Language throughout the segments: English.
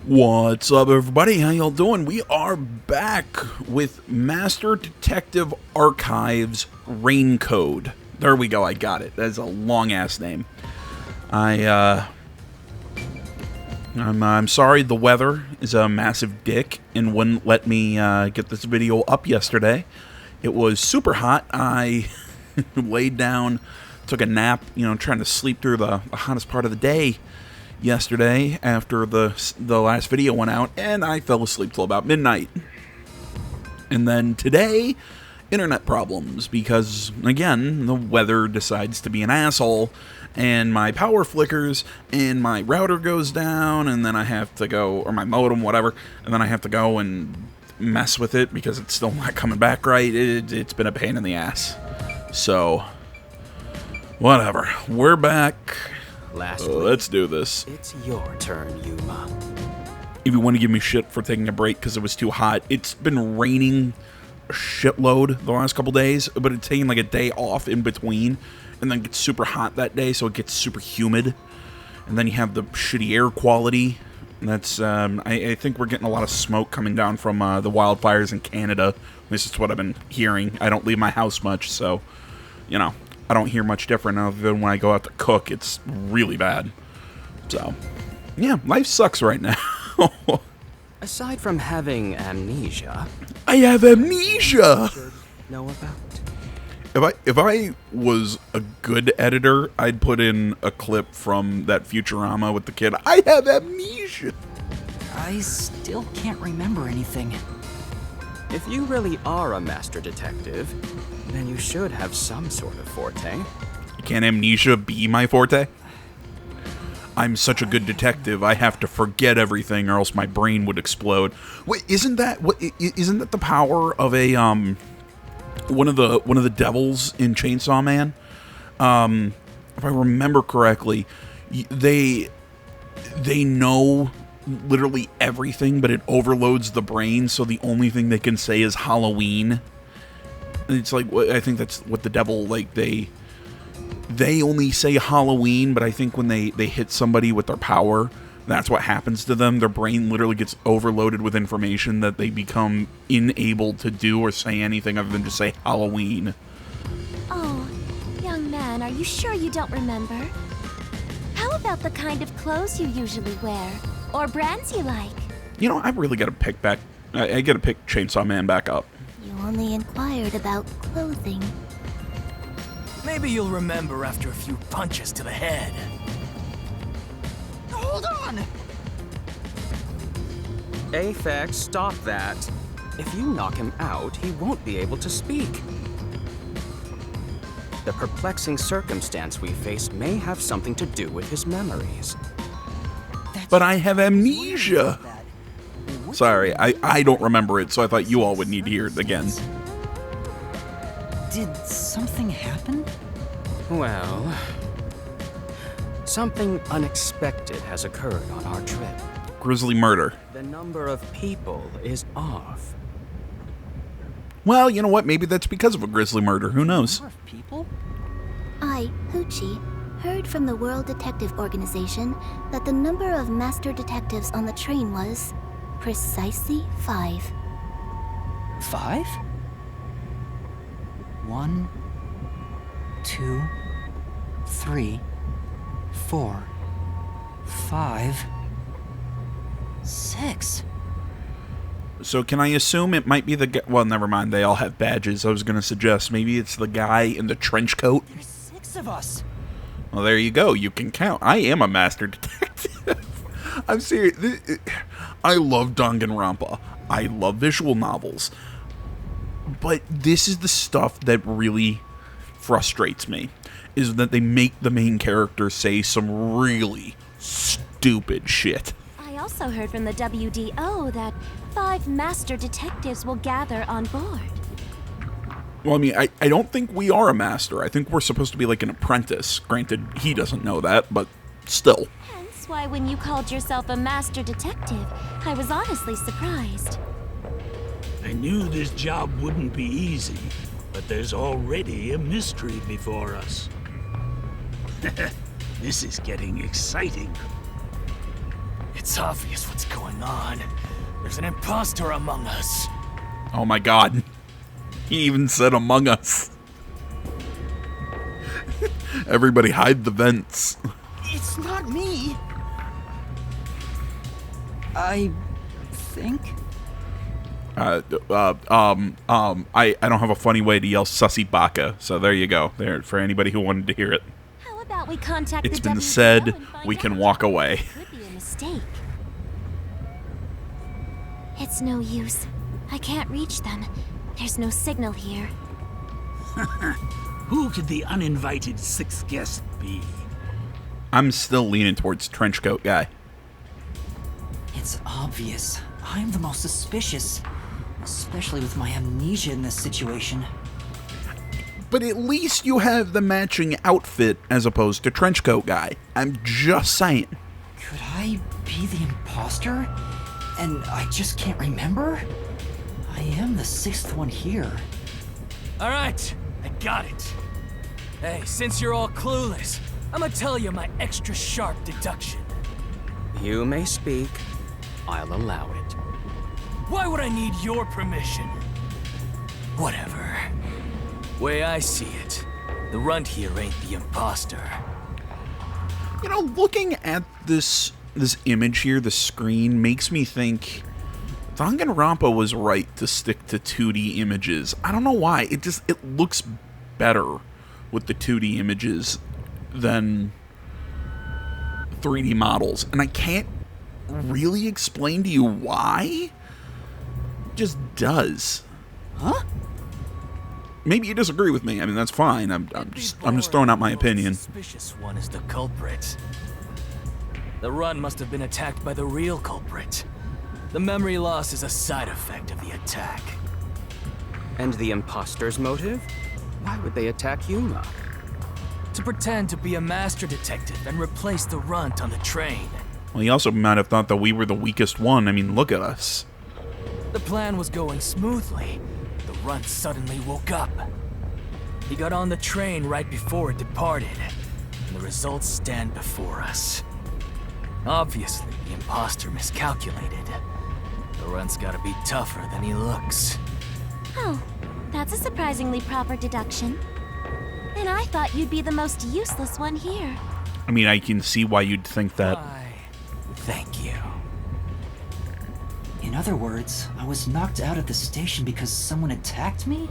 What's up, everybody? How y'all doing? We are back with Master Detective Archives Rain Code. There we go, I got it. That's a long-ass name. I'm sorry the weather is a massive dick and wouldn't let me get this video up yesterday. It was super hot. I laid down, took a nap, trying to sleep through the hottest part of the day yesterday after the last video went out, and I fell asleep till about midnight. And then today, internet problems, because again, the weather decides to be an asshole, and my power flickers, and my router goes down, and then I have to go, or my modem, whatever, and then I have to go and mess with it because it's still not coming back right. It's been a pain in the ass. So, whatever. We're back. Let's do this. It's your turn, Yuma. If you want to give me shit for taking a break because it was too hot, it's been raining a shitload the last couple days, but it's taking like a day off in between, and then it gets super hot that day, so it gets super humid, and then you have the shitty air quality. And that's I think we're getting a lot of smoke coming down from the wildfires in Canada. This is what I've been hearing. I don't leave my house much, so I don't hear much different other than when I go out to cook. It's really bad. So, yeah, life sucks right now. Aside from having amnesia, I have amnesia! know about? If I was a good editor, I'd put in a clip from that Futurama with the kid. I have amnesia! I still can't remember anything. If you really are a master detective, then you should have some sort of forte. Can amnesia be my forte? I'm such a good detective, I have to forget everything or else my brain would explode. Wait, isn't that the power of a one of the devils in Chainsaw Man? If I remember correctly, they know literally everything, but it overloads the brain, so the only thing they can say is Halloween. It's like, I think that's what the devil, like, they only say Halloween, but I think when they hit somebody with their power, that's what happens to them. Their brain literally gets overloaded with information that they become unable to do or say anything other than just say Halloween. Oh, young man, are you sure you don't remember? How about the kind of clothes you usually wear? Or brands you like? I really gotta pick back, I gotta pick Chainsaw Man back up. You only inquired about clothing. Maybe you'll remember after a few punches to the head. Hold on! Aphex, stop that. If you knock him out, he won't be able to speak. The perplexing circumstance we face may have something to do with his memories. But I have amnesia! Sorry, I don't remember it, so I thought you all would need to hear it again. Did something happen? Well, something unexpected has occurred on our trip. Grisly murder. The number of people is off. Well, you know what? Maybe that's because of a grisly murder. Who knows? More people? I, Hoochie, heard from the World Detective Organization that the number of master detectives on the train was precisely 5. 5? 1, 2, 3, 4, 5, 6. So can I assume it might be the guy? Well, never mind. They all have badges. I was going to suggest maybe it's the guy in the trench coat. There's 6 of us. Well, there you go. You can count. I am a master detective. I'm serious. I love Danganronpa. I love visual novels. But this is the stuff that really frustrates me, is that they make the main character say some really stupid shit. I also heard from the WDO that 5 master detectives will gather on board. Well, I mean, I don't think we are a master. I think we're supposed to be like an apprentice. Granted, he doesn't know that, but still. Hence why when you called yourself a master detective, I was honestly surprised. I knew this job wouldn't be easy, but there's already a mystery before us. This is getting exciting. It's It's obvious what's going on. There's an imposter among us. Oh my god. He even said among us. Everybody hide the vents. It's not me. I think. I don't have a funny way to yell Sussy Baka, so there you go. There, for anybody who wanted to hear it. How about we contact It's the been WDO said, and find we can out? walk away. Could be a mistake. It's no use. I can't reach them. There's no signal here. Who could the uninvited sixth guest be? I'm still leaning towards Trenchcoat Guy. It's obvious. I'm the most suspicious. Especially with my amnesia in this situation. But at least you have the matching outfit as opposed to Trenchcoat Guy. I'm just saying. Could I be the imposter? And I just can't remember? I am the sixth one here. All right, I got it. Hey, since you're all clueless, I'm gonna tell you my extra sharp deduction. You may speak. I'll allow it. Why would I need your permission? Whatever. Way I see it, the runt here ain't the imposter. You know, looking at this image here, the screen, makes me think Danganronpa was right to stick to 2D images. I don't know why. It looks better with the 2D images than 3D models. And I can't really explain to you why. It just does. Huh? Maybe you disagree with me. I mean, that's fine. I'm just throwing out my opinion. The suspicious one is the culprit. The run must have been attacked by the real culprit. The memory loss is a side effect of the attack. And the imposter's motive? Why would they attack Yuma? To pretend to be a master detective and replace the runt on the train. Well, he also might have thought that we were the weakest one. I mean, look at us. The plan was going smoothly. The runt suddenly woke up. He got on the train right before it departed, and the results stand before us. Obviously, the imposter miscalculated. The runt's gotta be tougher than he looks. Oh, that's a surprisingly proper deduction. And I thought you'd be the most useless one here. I mean, I can see why you'd think that. Why, thank you. In other words, I was knocked out at the station because someone attacked me?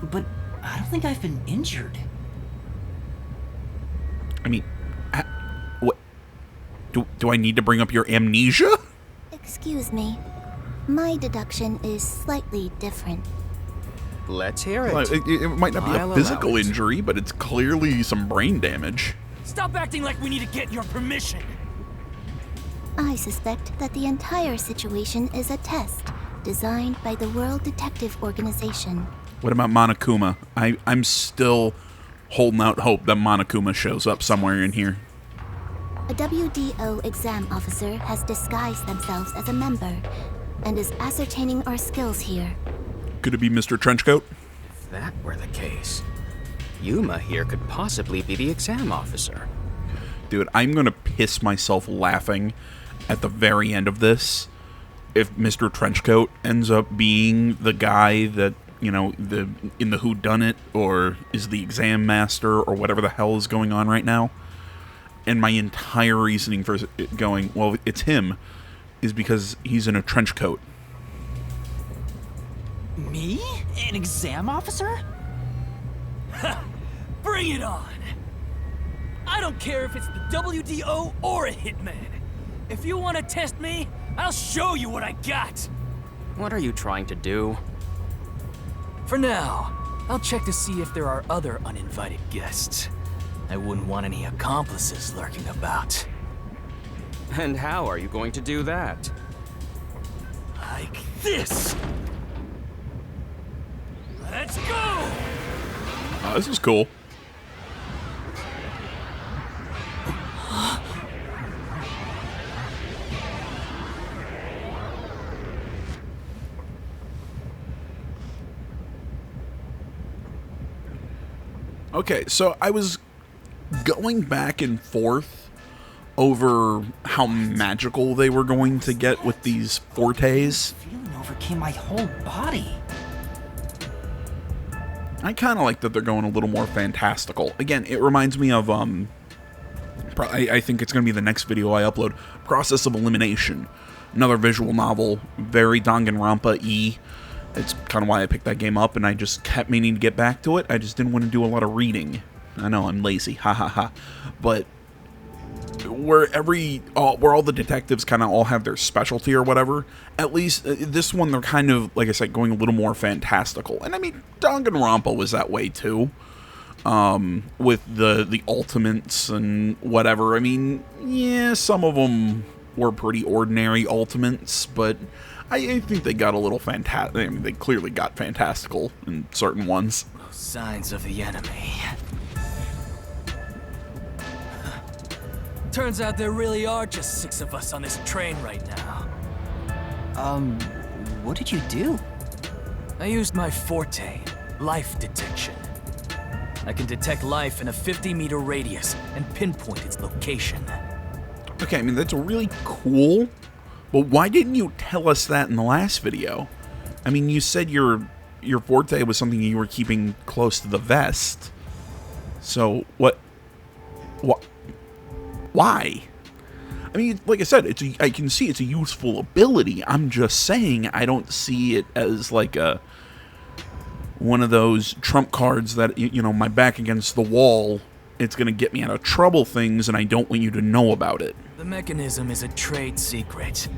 But I don't think I've been injured. I mean, what? Do I need to bring up your amnesia? Excuse me. My deduction is slightly different. Let's hear it. Well, it might not be I'll a physical allow it. injury, but it's clearly some brain damage. Stop acting like we need to get your permission. I suspect that the entire situation is a test designed by the World Detective Organization. What about Monokuma? I'm still holding out hope that Monokuma shows up somewhere in here. A WDO exam officer has disguised themselves as a member and is ascertaining our skills here. Could it be Mr. Trenchcoat? If that were the case, Yuma here could possibly be the exam officer. Dude, I'm gonna piss myself laughing at the very end of this if Mr. Trenchcoat ends up being the guy that, you know, in the whodunit, or is the exam master, or whatever the hell is going on right now. And my entire reasoning for it going, well, it's him, is because he's in a trench coat. Me? An exam officer? Bring it on! I don't care if it's the WDO or a hitman. If you want to test me, I'll show you what I got. What are you trying to do? For now, I'll check to see if there are other uninvited guests. I wouldn't want any accomplices lurking about. And how are you going to do that? Like this! Let's go! Oh, this is cool. Okay, so I was going back and forth over how magical they were going to get with these fortes. Feeling overcame my whole body. I kind of like that they're going a little more fantastical. Again, it reminds me of, I think it's going to be the next video I upload, Process of Elimination. Another visual novel, very Danganronpa-y. It's kind of why I picked that game up, and I just kept meaning to get back to it. I just didn't want to do a lot of reading. I know, I'm lazy, ha ha ha. But where all the detectives kind of all have their specialty or whatever, at least this one they're kind of, like I said, going a little more fantastical. And I mean, Danganronpa was that way too, with the ultimates and whatever. I mean, yeah, some of them were pretty ordinary ultimates, but I think they got a little fantastic. I mean, they clearly got fantastical in certain ones. Signs of the enemy. Turns out there really are just 6 of us on this train right now. What did you do? I used my forte, life detection. I can detect life in a 50-meter radius and pinpoint its location. Okay, I mean, that's really cool, but why didn't you tell us that in the last video? I mean, you said your forte was something you were keeping close to the vest. So, what? Why? I mean, like I said, I can see it's a useful ability. I'm just saying I don't see it as like one of those trump cards that, you know, my back against the wall, it's going to get me out of trouble things, and I don't want you to know about it. The mechanism is a trade secret,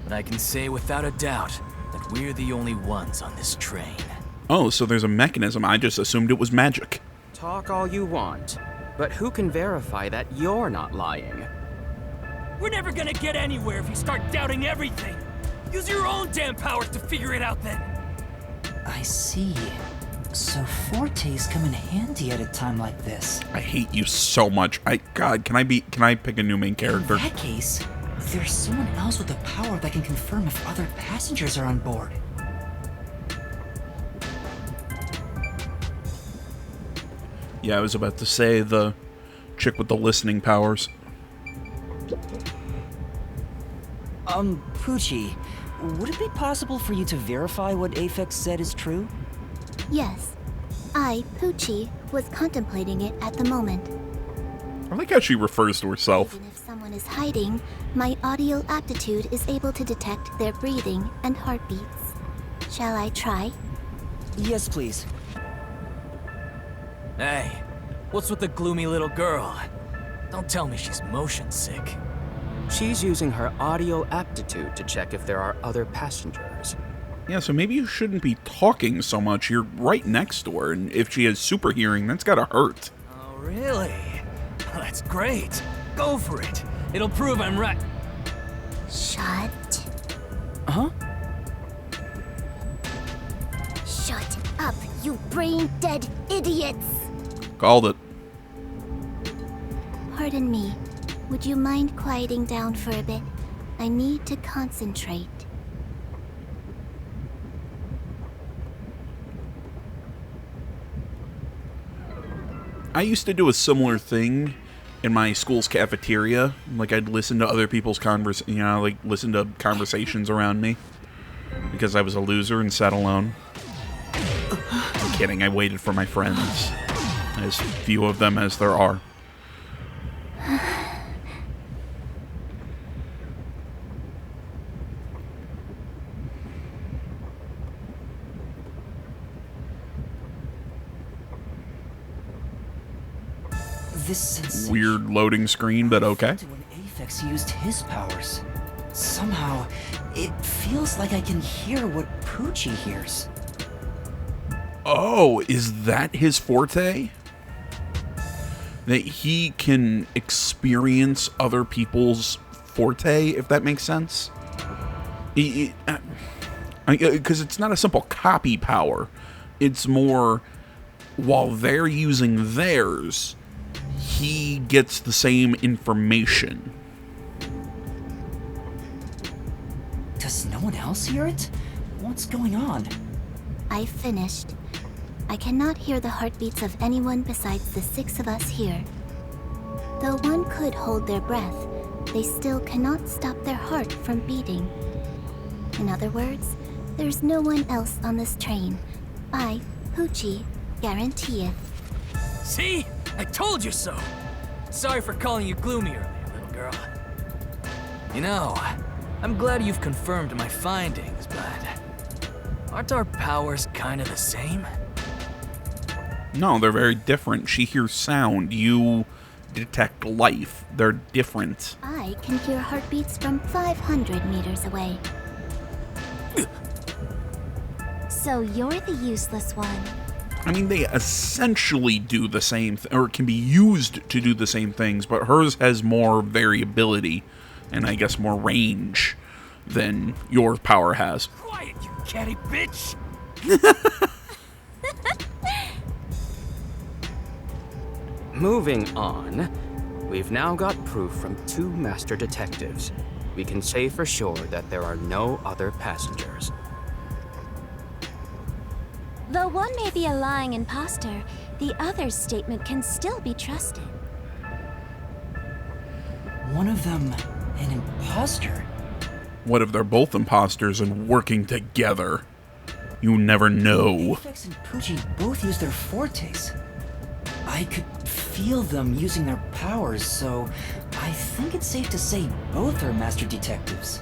but I can say without a doubt that we're the only ones on this train. Oh, so there's a mechanism. I just assumed it was magic. Talk all you want, but who can verify that you're not lying? We're never gonna get anywhere if you start doubting everything. Use your own damn powers to figure it out then. I see. So fortes come in handy at a time like this. I hate you so much. God, can I pick a new main character? In that case, there's someone else with the power that can confirm if other passengers are on board. Yeah, I was about to say the chick with the listening powers. Poochie, would it be possible for you to verify what Aphex said is true? Yes. I, Poochie, was contemplating it at the moment. I like how she refers to herself. Even if someone is hiding, my audio aptitude is able to detect their breathing and heartbeats. Shall I try? Yes, please. Hey, what's with the gloomy little girl? Don't tell me she's motion sick. She's using her audio aptitude to check if there are other passengers. Yeah, so maybe you shouldn't be talking so much. You're right next to her, and if she has super hearing, that's gotta hurt. Oh, really? That's great. Go for it. It'll prove I'm right. Shut. Huh? Shut up, you brain-dead idiots! Called it. Pardon me. Would you mind quieting down for a bit? I need to concentrate. I used to do a similar thing in my school's cafeteria. Like, I'd listen to other people's listen to conversations around me. Because I was a loser and sat alone. I'm kidding, I waited for my friends. As few of them as there are. This sensation. Weird loading screen, but okay. When Aphex used his powers. Somehow, it feels like I can hear what Poochie hears. Oh, is that his forte? That he can experience other people's forte, if that makes sense? Because it's not a simple copy power. It's more, while they're using theirs, he gets the same information. Does no one else hear it? What's going on? I finished. I cannot hear the heartbeats of anyone besides the 6 of us here. Though one could hold their breath, they still cannot stop their heart from beating. In other words, there's no one else on this train. I, Poochie, guarantee it. See? I told you so! Sorry for calling you gloomy earlier, little girl. You know, I'm glad you've confirmed my findings, but aren't our powers kind of the same? No, they're very different. She hears sound. You detect life. They're different. I can hear heartbeats from 500 meters away. So you're the useless one. I mean, they essentially do the same or can be used to do the same things, but hers has more variability and I guess more range than your power has. Quiet, you catty bitch! Moving on, we've now got proof from 2 master detectives. We can say for sure that there are no other passengers. Though one may be a lying imposter, the other's statement can still be trusted. One of them an imposter? What if they're both imposters and working together? You never know. Aphex and Poochie both use their fortes. I could feel them using their powers, so I think it's safe to say both are master detectives.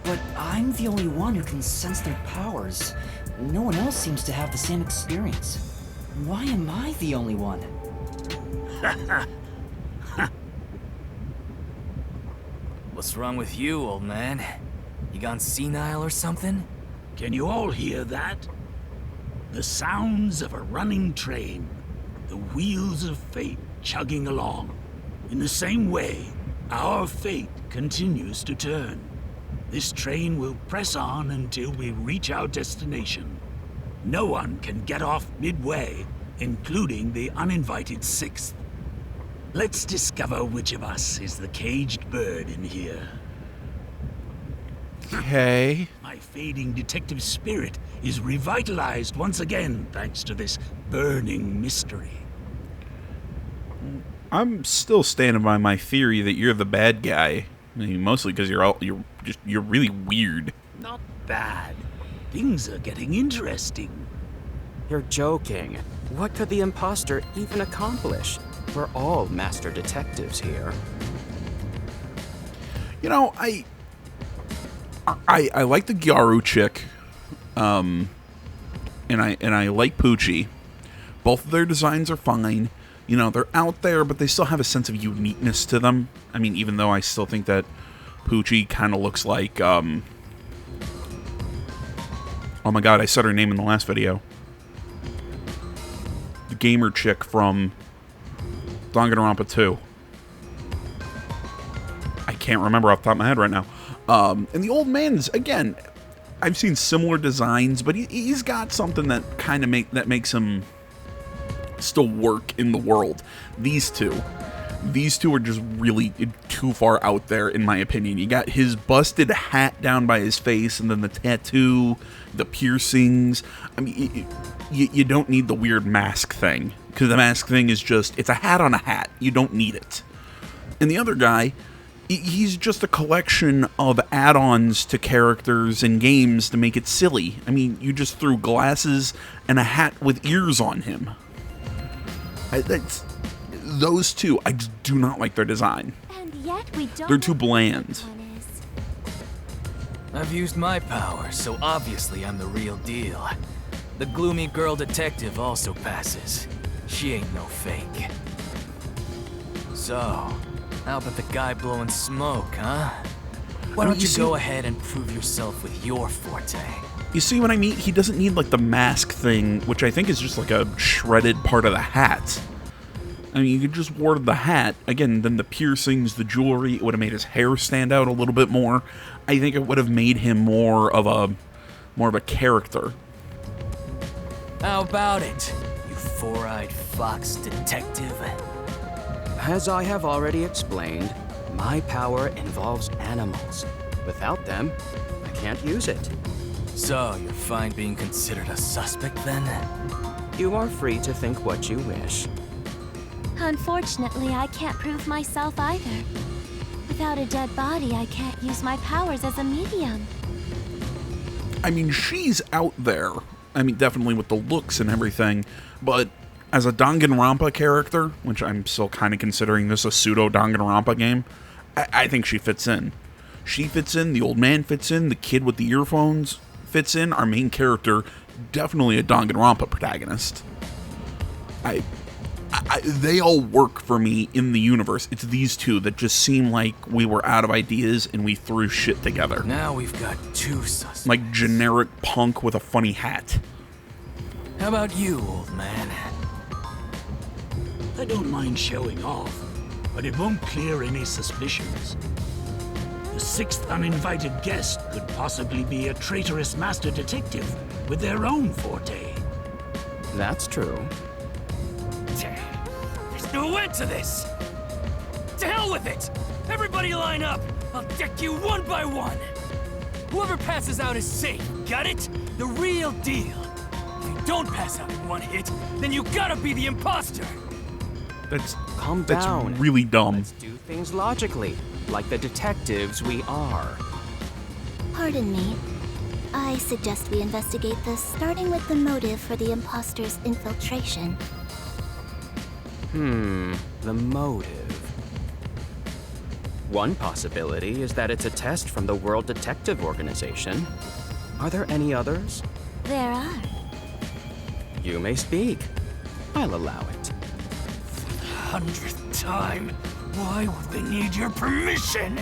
But I'm the only one who can sense their powers. No one else seems to have the same experience. Why am I the only one? What's wrong with you, old man? You gone senile or something? Can you all hear that? The sounds of a running train. The wheels of fate chugging along. In the same way, our fate continues to turn. This train will press on until we reach our destination. No one can get off midway, including the uninvited 6th. Let's discover which of us is the caged bird in here. Okay. My fading detective spirit is revitalized once again thanks to this burning mystery. I'm still standing by my theory that you're the bad guy. I mean, mostly because you're really weird. Not bad. Things are getting interesting. You're joking. What could the imposter even accomplish? We're all master detectives here. You know, I like the Gyaru chick, and I like Poochie. Both of their designs are fine. You know, they're out there, but they still have a sense of uniqueness to them. I mean, even though I still think that Poochie kind of looks like, oh my god, I said her name in the last video. The gamer chick from Danganronpa 2. I can't remember off the top of my head right now. And the old man's, again, I've seen similar designs, but he's got something that kind of makes him still work in the world. These two are just really too far out there, in my opinion. You got his busted hat down by his face, and then the tattoo, the piercings. I mean, you don't need the weird mask thing, because the mask thing is just, it's a hat on a hat. You don't need it. And the other guy, he's just a collection of add-ons to characters and games to make it silly. I mean, you just threw glasses and a hat with ears on him. Those two, I just do not like their design. And yet we don't. They're too bland. I've used my powers, so obviously I'm the real deal. The gloomy girl detective also passes. She ain't no fake. So, how about the guy blowing smoke, huh? Why don't you go ahead and prove yourself with your forte? You see what I mean? He doesn't need, like, the mask thing, which I think is just, like, a shredded part of the hat. I mean, you could just wear the hat. Again, then the piercings, the jewelry, it would have made his hair stand out a little bit more. I think it would have made him more of a character. How about it, you four-eyed fox detective? As I have already explained, my power involves animals. Without them, I can't use it. So, you're fine being considered a suspect, then? You are free to think what you wish. Unfortunately, I can't prove myself either. Without a dead body, I can't use my powers as a medium. I mean, she's out there. I mean, definitely with the looks and everything, but as a Danganronpa character, which I'm still kind of considering this a pseudo Danganronpa game, I think she fits in. She fits in, the old man fits in, the kid with the earphones fits in, our main character, definitely a Danganronpa protagonist. They all work for me in the universe. It's these two that just seem like we were out of ideas and we threw shit together. Now we've got two suspects. Like generic punk with a funny hat. How about you, old man? I don't mind showing off, but it won't clear any suspicions. The sixth uninvited guest could possibly be a traitorous master detective with their own forte. That's true. There's no end to this! To hell with it! Everybody line up! I'll deck you one by one! Whoever passes out is safe, got it? The real deal. If you don't pass out in one hit, then you gotta be the imposter! Calm That's down. really dumb. Let's do things logically, like the detectives we are. Pardon me. I suggest we investigate this, starting with the motive for the imposter's infiltration. The motive. One possibility is that it's a test from the World Detective Organization. Are there any others? There are. You may speak. I'll allow it. 100th time. Why would they need your permission?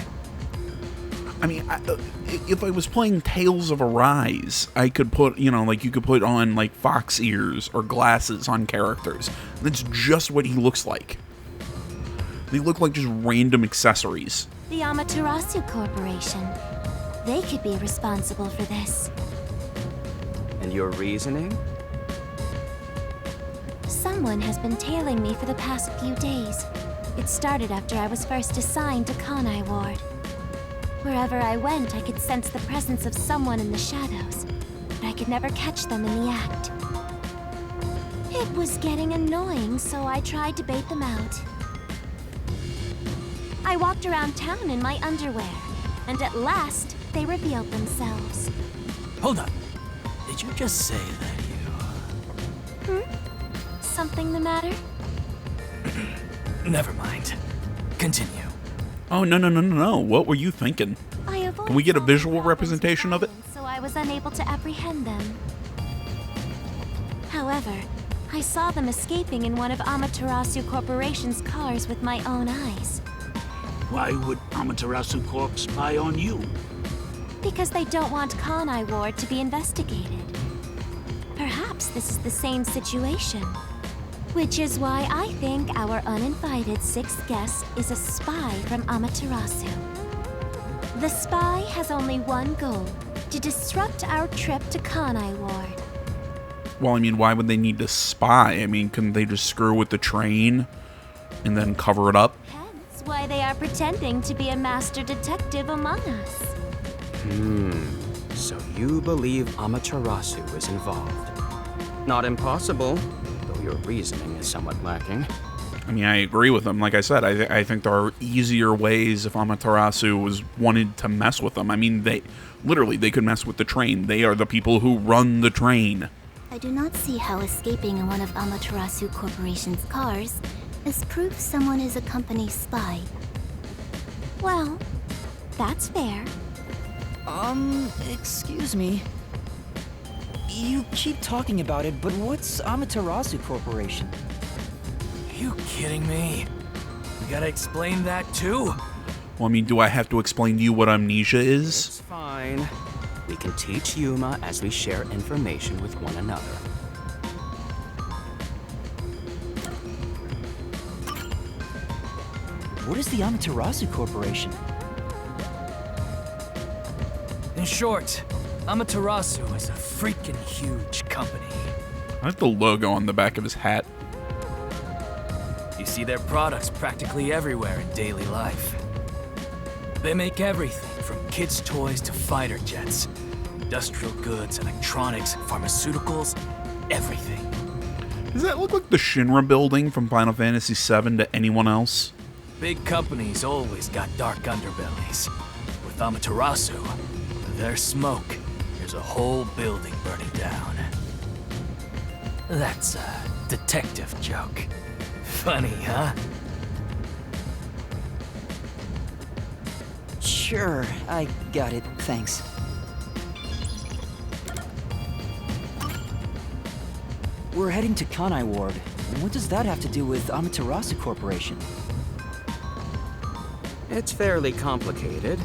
I mean, if I was playing Tales of Arise, I could put, like you could put on like fox ears or glasses on characters. That's just what he looks like. They look like just random accessories. The Amaterasu Corporation. They could be responsible for this. And your reasoning? Someone has been tailing me for the past few days. It started after I was first assigned to Kanai Ward. Wherever I went, I could sense the presence of someone in the shadows, but I could never catch them in the act. It was getting annoying, so I tried to bait them out. I walked around town in my underwear, and at last, they revealed themselves. Hold up. Did you just say that Something the matter? Never mind. Continue. Oh, no. What were you thinking? I avoided Can we get a all visual weapons representation of it? violence, so I was unable to apprehend them. However, I saw them escaping in one of Amaterasu Corporation's cars with my own eyes. Why would Amaterasu Corp spy on you? Because they don't want Kanai Ward to be investigated. Perhaps this is the same situation. Which is why I think our uninvited sixth guest is a spy from Amaterasu. The spy has only one goal, to disrupt our trip to Kanai Ward. Well, I mean, why would they need to spy? I mean, couldn't they just screw with the train and then cover it up? Hence why they are pretending to be a master detective among us. So you believe Amaterasu is involved. Not impossible, though your reasoning is somewhat lacking. I mean, I agree with them. Like I said, I think there are easier ways if Amaterasu was wanted to mess with them. I mean, they could mess with the train. They are the people who run the train. I do not see how escaping in one of Amaterasu Corporation's cars is proof someone is a company spy. Well, that's fair. Excuse me. You keep talking about it, but what's Amaterasu Corporation? You kidding me? We gotta explain that too? Well, I mean, do I have to explain to you what amnesia is? It's fine. We can teach Yuma as we share information with one another. What is the Amaterasu Corporation? In short, Amaterasu is a freaking huge company. I like the logo on the back of his hat. You see their products practically everywhere in daily life. They make everything from kids' toys to fighter jets, industrial goods, electronics, pharmaceuticals, everything. Does that look like the Shinra building from Final Fantasy VII to anyone else? Big companies always got dark underbellies. With Amaterasu, their smoke, there's a whole building burning down. That's a detective joke. Funny, huh? Sure, I got it, thanks. We're heading to Kanai Ward. What does that have to do with Amaterasu Corporation? It's fairly complicated,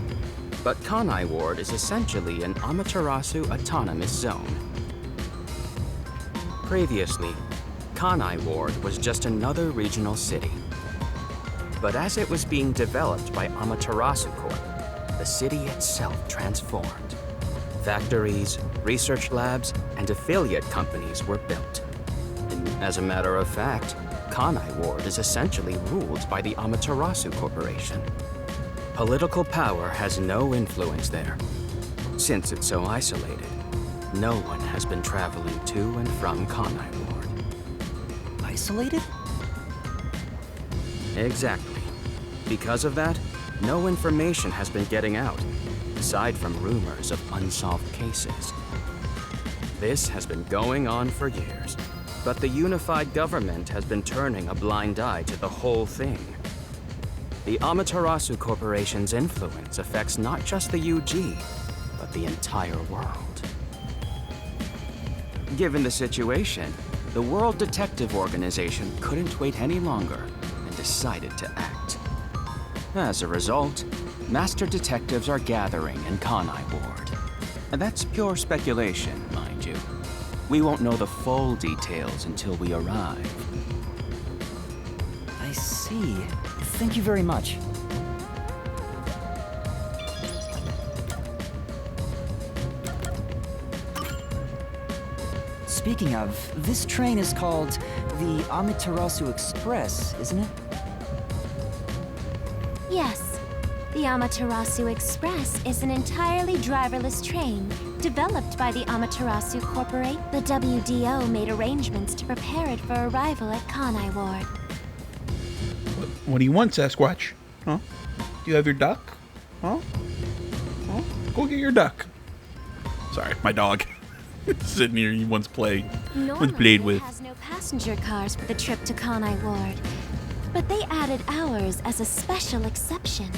but Kanai Ward is essentially an Amaterasu autonomous zone. Previously, Kanai Ward was just another regional city. But as it was being developed by Amaterasu Corp, the city itself transformed. Factories, research labs, and affiliate companies were built. And as a matter of fact, Kanai Ward is essentially ruled by the Amaterasu Corporation. Political power has no influence there. Since it's so isolated, no one has been traveling to and from Kanai Ward. Isolated? Exactly. Because of that, no information has been getting out, aside from rumors of unsolved cases. This has been going on for years, but the unified government has been turning a blind eye to the whole thing. The Amaterasu Corporation's influence affects not just the UG, but the entire world. Given the situation, the World Detective Organization couldn't wait any longer and decided to act. As a result, Master Detectives are gathering in Kanai Ward. And that's pure speculation, mind you. We won't know the full details until we arrive. I see. Thank you very much. Speaking of, this train is called the Amaterasu Express, isn't it? Yes. The Amaterasu Express is an entirely driverless train developed by the Amaterasu Corporate. The WDO made arrangements to prepare it for arrival at Kanai Ward. What do you want, Sasquatch? Huh? Do you have your duck? Huh? Huh? Go get your duck. Sorry, my dog. Sitting here, he once played Normally, with. it has no passenger cars for the trip to Kanai Ward, but they added ours as a special exception.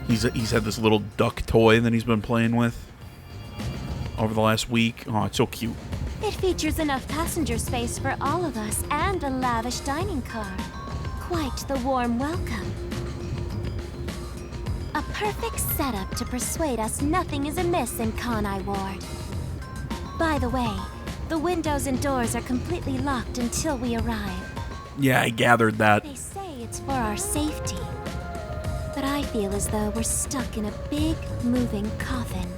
He's had this little duck toy that he's been playing with over the last week. Oh, it's so cute. It features enough passenger space for all of us and a lavish dining car. Quite the warm welcome. A perfect setup to persuade us nothing is amiss in Kanai Ward. By the way, the windows and doors are completely locked until we arrive. Yeah, I gathered that. They say it's for our safety. But I feel as though we're stuck in a big, moving coffin.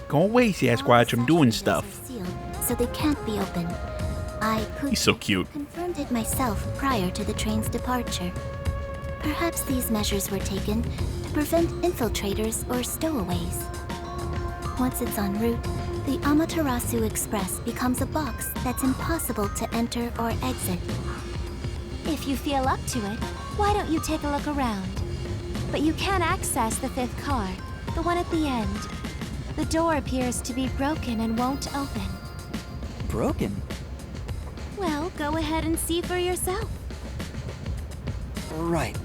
Go away, Sasquatch. I'm doing All stuff. session windows are sealed, so they can't be opened. I He's so cute. confirmed it myself prior to the train's departure. Perhaps these measures were taken to prevent infiltrators or stowaways. Once it's en route, the Amaterasu Express becomes a box that's impossible to enter or exit. If you feel up to it, why don't you take a look around? But you can access the fifth car, the one at the end. The door appears to be broken and won't open. Broken? Well, go ahead and see for yourself. Right.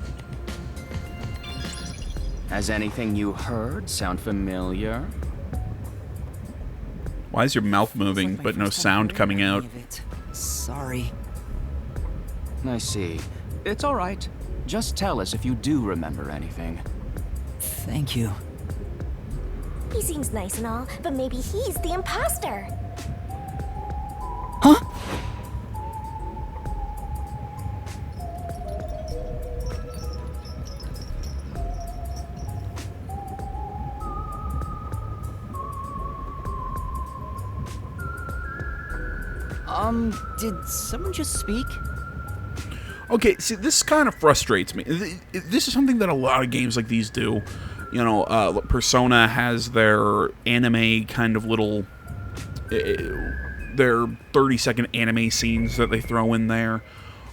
Has anything you heard sound familiar? Why is your mouth moving, but no sound coming out? Sorry. I see. It's all right. Just tell us if you do remember anything. Thank you. He seems nice and all, but maybe he's the imposter. Huh? Did someone just speak? Okay, see, this kind of frustrates me. This is something that a lot of games like these do. You know, Persona has their anime kind of little... their 30-second anime scenes that they throw in there.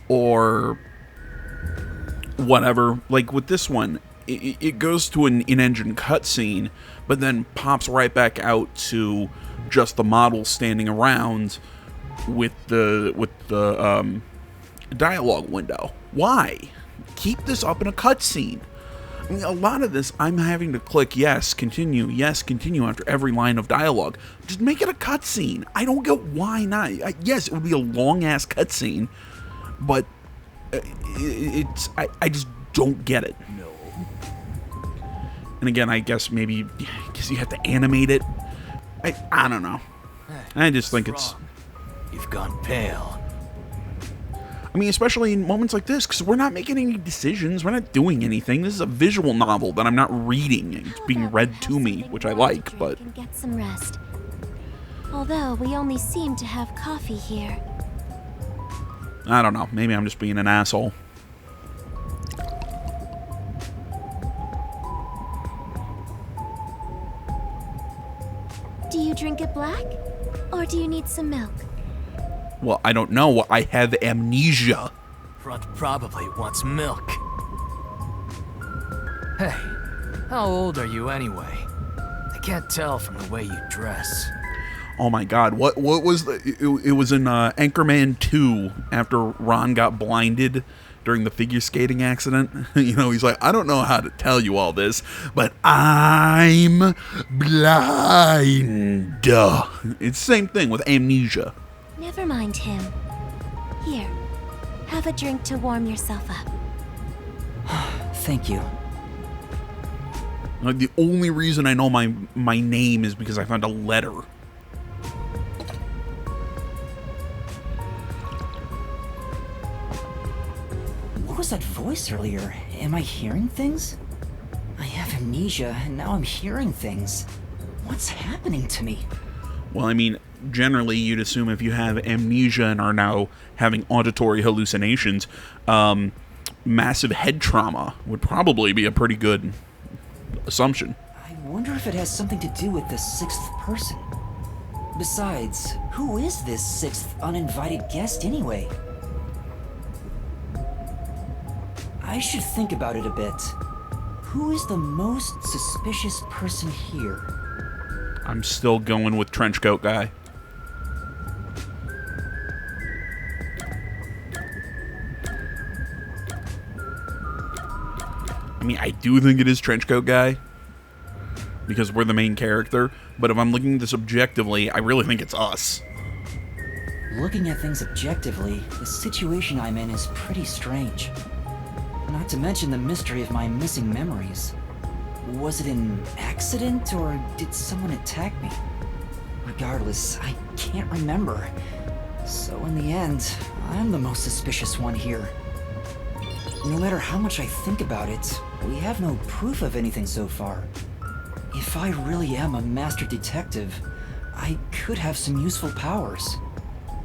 Or whatever. Like with this one, it goes to an in-engine cutscene, but then pops right back out to just the model standing around with the dialogue window. Why? Keep this up in a cutscene. I mean, a lot of this, I'm having to click yes, continue after every line of dialogue. Just make it a cutscene. I don't get why not. Yes, it would be a long-ass cutscene, but I just don't get it. No. And again, I guess maybe you have to animate it. I don't know. I just think it's... You've gone pale. I mean, especially in moments like this, because we're not making any decisions. We're not doing anything. This is a visual novel that I'm not reading. It's being read to me, which I like, but... And get some rest. Although, we only seem to have coffee here. I don't know. Maybe I'm just being an asshole. Do you drink it black? Or do you need some milk? Well, I don't know. I have amnesia. Runt probably wants milk. Hey, how old are you anyway? I can't tell from the way you dress. Oh my god, what was the... It was in Anchorman 2, after Ron got blinded during the figure skating accident. You know, he's like, I don't know how to tell you all this, but I'm blind. It's the same thing with amnesia. Never mind him. Here, have a drink to warm yourself up. Thank you. Like, the only reason I know my name is because I found a letter. What was that voice earlier? Am I hearing things? I have amnesia, and now I'm hearing things. What's happening to me? Well, I mean, generally you'd assume if you have amnesia and are now having auditory hallucinations, massive head trauma would probably be a pretty good assumption. I wonder if it has something to do with the sixth person. Besides, who is this sixth uninvited guest anyway? I should think about it a bit. Who is the most suspicious person here? I'm still going with Trenchcoat Guy. I mean, I do think it is Trenchcoat Guy, because we're the main character, but if I'm looking at this objectively, I really think it's us. Looking at things objectively, the situation I'm in is pretty strange. Not to mention the mystery of my missing memories. Was it an accident, or did someone attack me? Regardless, I can't remember. So in the end, I'm the most suspicious one here. No matter how much I think about it, we have no proof of anything so far. If I really am a master detective, I could have some useful powers.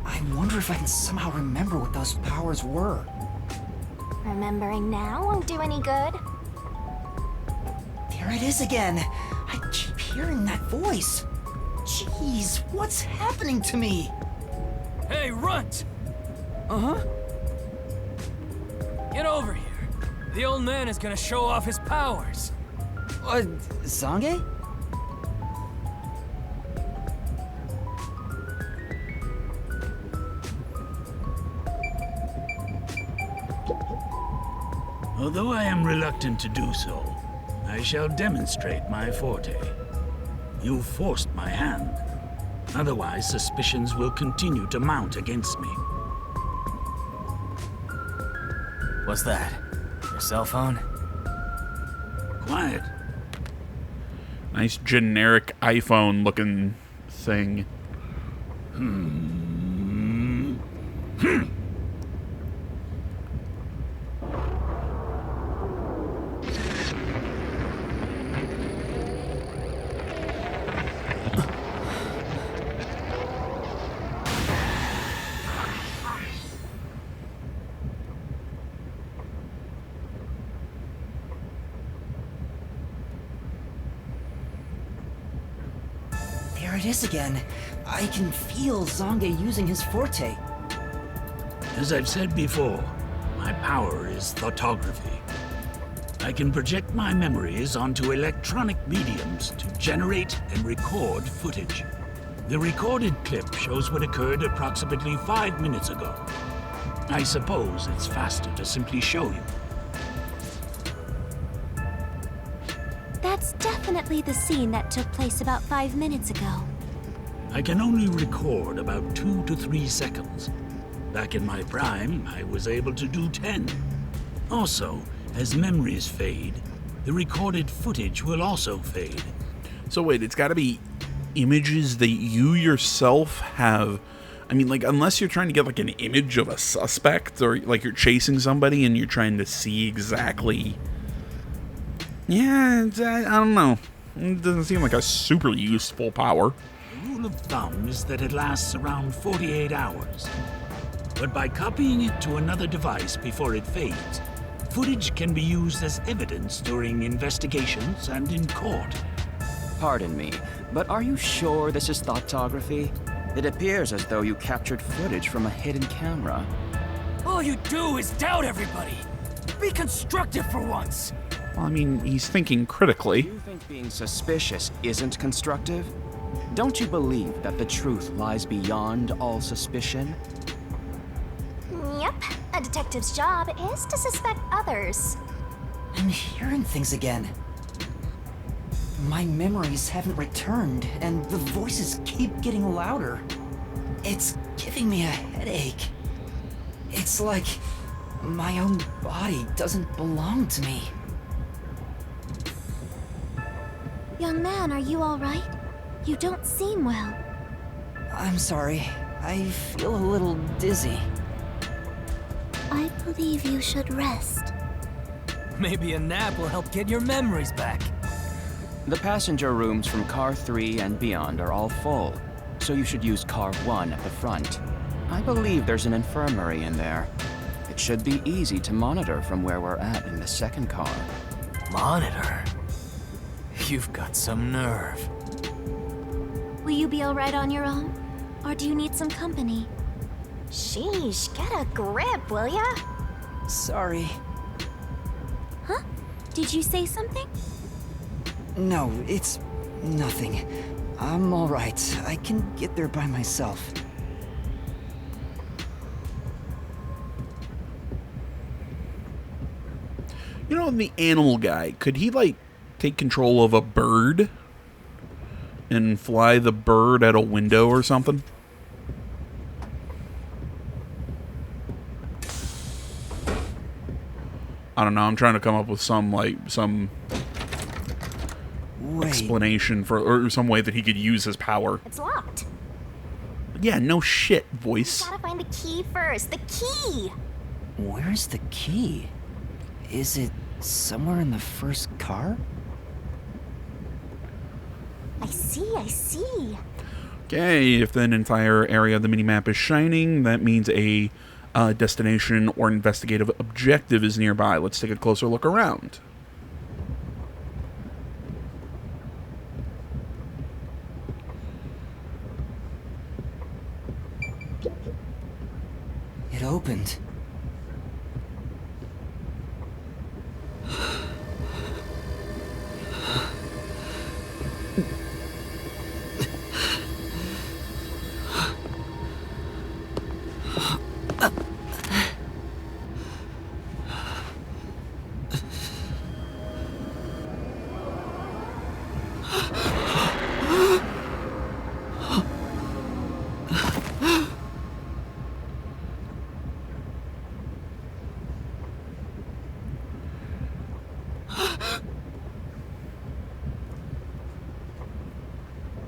I wonder if I can somehow remember what those powers were. Remembering now won't do any good. There it is again. I keep hearing that voice. Jeez, what's happening to me? Hey, Runt! Uh-huh. Get over here. The old man is gonna show off his powers. Zange? Although I am reluctant to do so, I shall demonstrate my forte. You forced my hand. Otherwise, suspicions will continue to mount against me. What's that? Your cell phone? Quiet. Nice generic iPhone looking thing. There it is again. I can feel Zange using his forte. As I've said before, my power is thoughtography. I can project my memories onto electronic mediums to generate and record footage. The recorded clip shows what occurred approximately 5 minutes ago. I suppose it's faster to simply show you. That's definitely the scene that took place about 5 minutes ago. I can only record about 2 to 3 seconds. Back in my prime, I was able to do 10. Also, as memories fade, the recorded footage will also fade. So wait, it's got to be images that you yourself have. I mean, like, unless you're trying to get like an image of a suspect, or like you're chasing somebody and you're trying to see exactly. Yeah, I don't know. It doesn't seem like a super useful power. The rule of thumb is that it lasts around 48 hours. But by copying it to another device before it fades, footage can be used as evidence during investigations and in court. Pardon me, but are you sure this is thoptography? It appears as though you captured footage from a hidden camera. All you do is doubt everybody. Be constructive for once. Well, I mean, he's thinking critically. You think being suspicious isn't constructive? Don't you believe that the truth lies beyond all suspicion? Yep, a detective's job is to suspect others. I'm hearing things again. My memories haven't returned, and the voices keep getting louder. It's giving me a headache. It's like my own body doesn't belong to me. Young man, are you all right? You don't seem well. I'm sorry. I feel a little dizzy. I believe you should rest. Maybe a nap will help get your memories back. The passenger rooms from Car 3 and beyond are all full, so you should use Car 1 at the front. I believe there's an infirmary in there. It should be easy to monitor from where we're at in the second car. Monitor? You've got some nerve. Will you be all right on your own? Or do you need some company? Sheesh, get a grip, will ya? Sorry. Huh? Did you say something? No, it's nothing. I'm all right. I can get there by myself. You know, the animal guy, could he, like, take control of a bird and fly the bird at a window or something? I don't know. I'm trying to come up with some Wait. explanation for, or some way that he could use his power. It's locked. Yeah, no shit, voice. Gotta find the key first. The key! Where's the key? Is it somewhere in the first car? I see. Okay, if an entire area of the minimap is shining, that means a destination or investigative objective is nearby. Let's take a closer look around. It opened.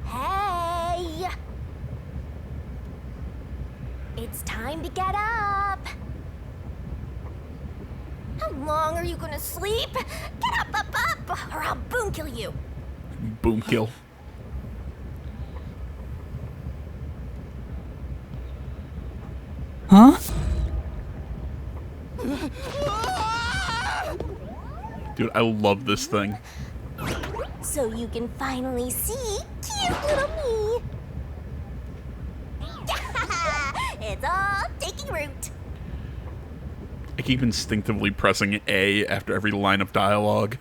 Hey! It's time to get up! How long are you gonna sleep? Get up, or I'll boom kill you! Boom kill. Huh? Dude, I love this thing. So you can finally see cute little me! It's all taking root! I keep instinctively pressing A after every line of dialogue.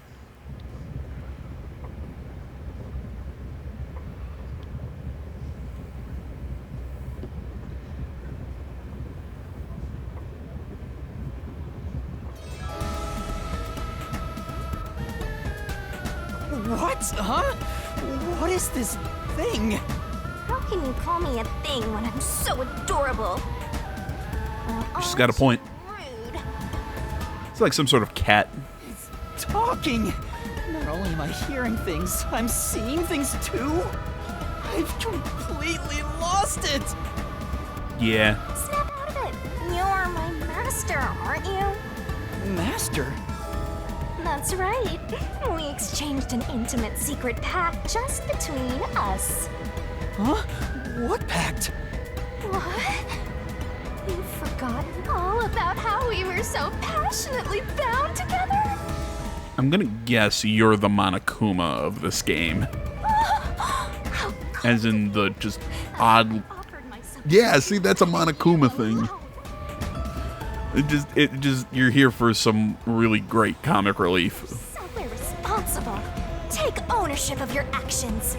What? Huh? What is this thing? How can you call me a thing when I'm so adorable? She's got a point. Rude. It's like some sort of cat. Talking! Not only am I hearing things, I'm seeing things too? I've completely lost it! Yeah. Snap out of it. You're my master, aren't you? Master? That's right. We exchanged an intimate secret pact just between us. Huh? What pact? What? You've forgotten all about how we were so passionately bound together? I'm gonna guess you're the Monokuma of this game. How As in the just odd... offered myself. Yeah, see, that's a Monokuma thing. It just, you're here for some really great comic relief. Self-irresponsible. Take ownership of your actions.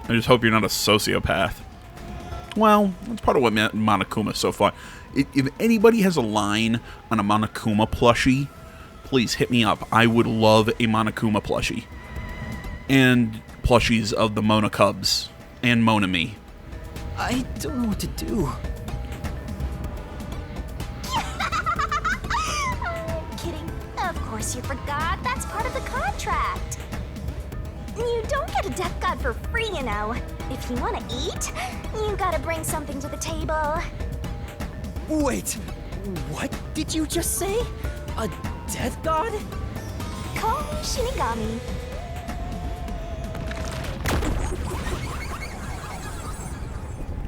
I just hope you're not a sociopath. Well, that's part of what Monokuma is so far. If anybody has a line on a Monokuma plushie, please hit me up. I would love a Monokuma plushie. And plushies of the Mona Cubs and Monami. I don't know what to do. Kidding. Of course you forgot. That's part of the contract. You don't get a death god for free, you know. If you want to eat, you gotta bring something to the table. Wait, what did you just say? A death god? Call me Shinigami.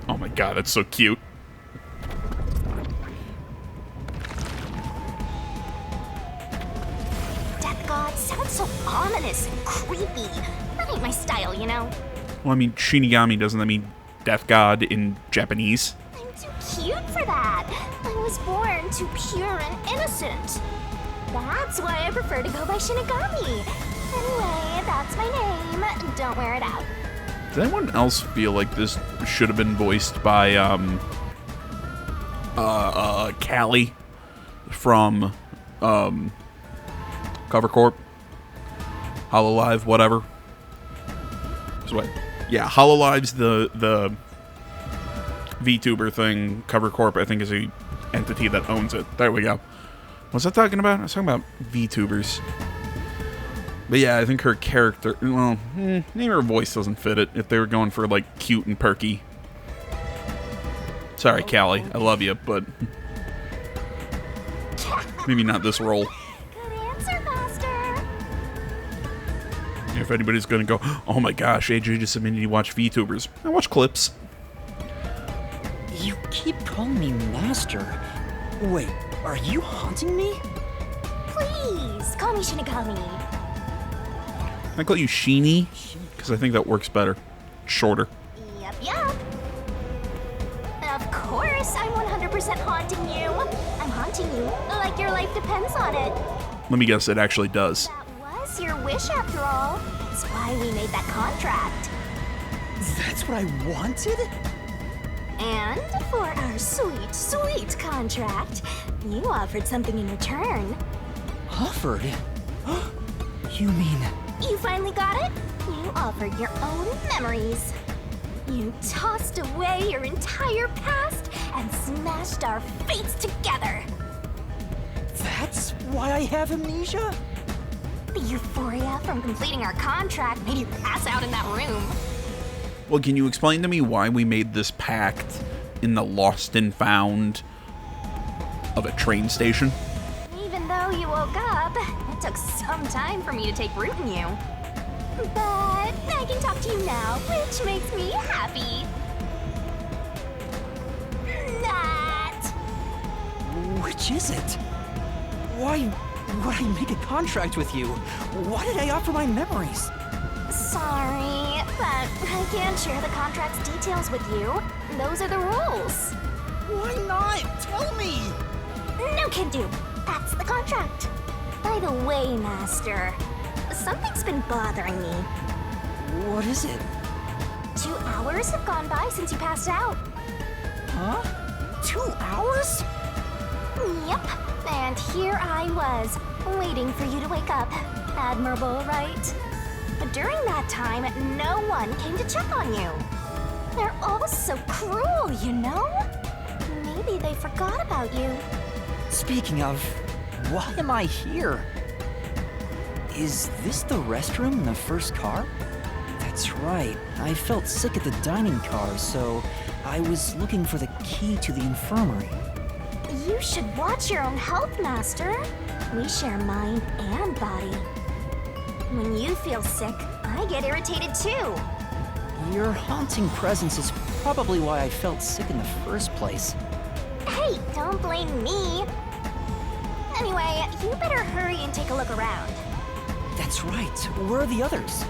Oh my god, that's so cute. Death god sounds so ominous and creepy. That ain't my style, you know. Well, I mean, Shinigami, doesn't that mean death god in Japanese? I'm too cute for that. I was born too pure and innocent. That's why I prefer to go by Shinigami. Anyway, that's my name. Don't wear it out. Does anyone else feel like this should have been voiced by, Callie from, Cover Corp? Hololive, whatever. So wait. Yeah, Hololive's the VTuber thing. Cover Corp, I think, is a entity that owns it. There we go. What's I talking about? I was talking about VTubers. But yeah, I think her character, well, maybe her voice doesn't fit it if they were going for, like, cute and perky. Sorry, Callie, I love you, but maybe not this role. Good answer, Master. If anybody's gonna go, oh my gosh, AJ just admitted you watch VTubers. I watch clips. You keep calling me Master. Wait, are you haunting me? Please, call me Shinigami. I call you Sheeny, because I think that works better. Shorter. Yep. Of course, I'm 100% haunting you. I'm haunting you like your life depends on it. Let me guess, it actually does. That was your wish after all. That's why we made that contract. That's what I wanted? And for our sweet, sweet contract, you offered something in return. Offered? You mean... You finally got it? You offered your own memories. You tossed away your entire past and smashed our fates together. That's why I have amnesia? The euphoria from completing our contract made you pass out in that room. Well, can you explain to me why we made this pact in the lost and found of a train station? Even though you woke up, it took some time for me to take root in you. But I can talk to you now, which makes me happy. That. Which is it? Why would I make a contract with you? Why did I offer my memories? Sorry, but I can't share the contract's details with you. Those are the rules. Why not? Tell me! No can do. That's the contract. By the way, Master, something's been bothering me. What is it? 2 hours have gone by since you passed out. Huh? 2 hours? Yep, and here I was, waiting for you to wake up. Admirable, right? But during that time, no one came to check on you. They're all so cruel, you know? Maybe they forgot about you. Speaking of, why am I here? Is this the restroom in the first car? That's right. I felt sick at the dining car, so I was looking for the key to the infirmary. You should watch your own health, Master. We share mind and body. When you feel sick, I get irritated too. Your haunting presence is probably why I felt sick in the first place. Hey, don't blame me. Anyway, you better hurry and take a look around. That's right. Where are the others?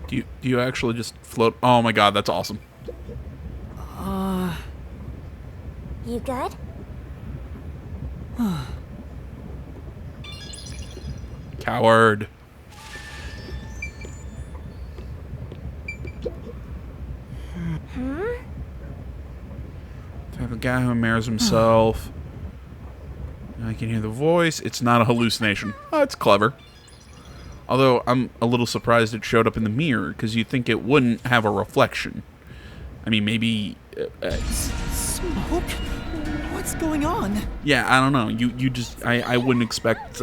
Do you actually just float? Oh my god, that's awesome. You good? Coward. Type of guy who mirrors himself. I can hear the voice. It's not a hallucination. Oh, it's clever. Although I'm a little surprised it showed up in the mirror, because you'd think it wouldn't have a reflection. I mean, maybe... Smoke? What's going on? yeah, I don't know. You just... I wouldn't expect...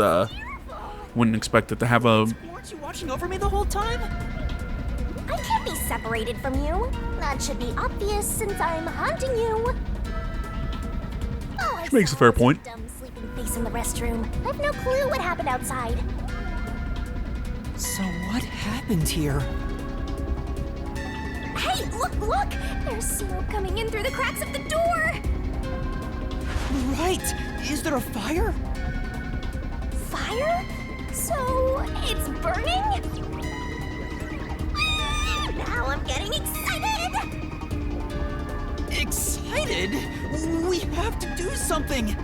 wouldn't expect it to have a... Weren't you watching over me the whole time? I can't be separated from you. That should be obvious since I'm haunting you. Which makes a fair point. Dumb sleeping face in the restroom. I've no clue what happened outside. So what happened here? Hey, look! There's smoke coming in through the cracks of the door! Right! Is there a fire? Fire? So, it's burning? Now I'm getting excited! Excited? We have to do something!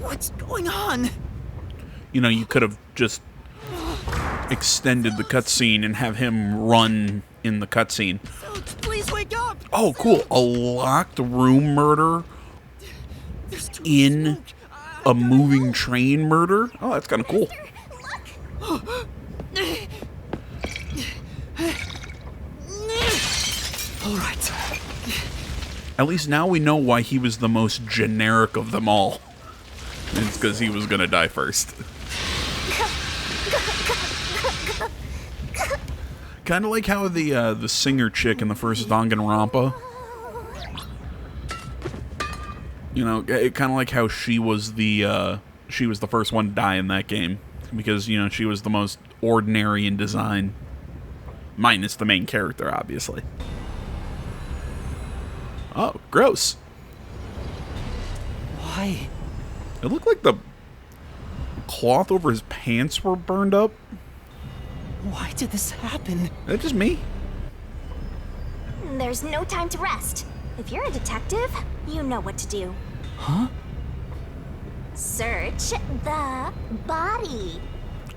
What's going on? You know, you could have just extended the cutscene and have him run in the cutscene. Please wake up! Oh, cool. A locked room murder in a moving train murder? Oh, that's kind of cool. All right. At least now we know why he was the most generic of them all. It's because he was going to die first. Kind of like how the singer chick in the first Danganronpa. You know, kind of like how she was the first one to die in that game, because you know she was the most ordinary in design, minus the main character, obviously. Oh, gross! Why? It looked like the cloth over his pants were burned up. Why did this happen? Is that just me? There's no time to rest. If you're a detective, you know what to do. Huh? Search the body.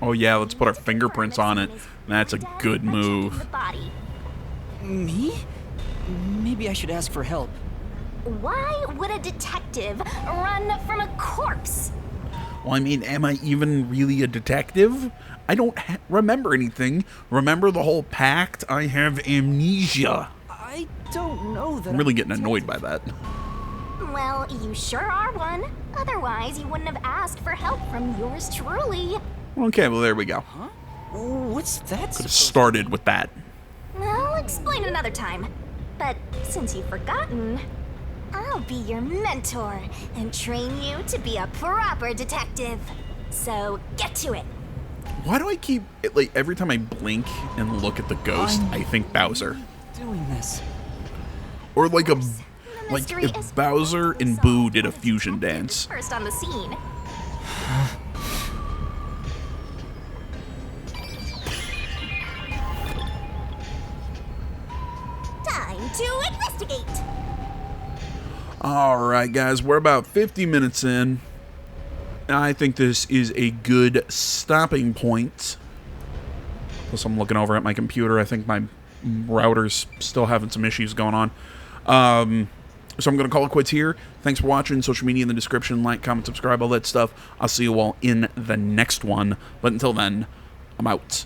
Oh yeah, let's put our fingerprints on it. That's a good move. The body. Me? Maybe I should ask for help. Why would a detective run from a corpse? Well, I mean, am I even really a detective? I don't remember anything. Remember the whole pact? I have amnesia. I don't know that. I'm really getting annoyed by that. Well, you sure are one. Otherwise, you wouldn't have asked for help from yours truly. Okay, well, there we go. Huh? What's that? Could have started with that. I'll explain another time. But since you've forgotten, I'll be your mentor and train you to be a proper detective. So get to it. Why do I keep like every time I blink and look at the ghost, I think Bowser. Doing this. Or like if Bowser and Boo did a fusion dance. First on the scene. Alright, guys, we're about 50 minutes in. I think this is a good stopping point. Plus, I'm looking over at my computer. I think my router's still having some issues going on. So I'm going to call it quits here. Thanks for watching. Social media in the description. Like, comment, subscribe, all that stuff. I'll see you all in the next one. But until then, I'm out.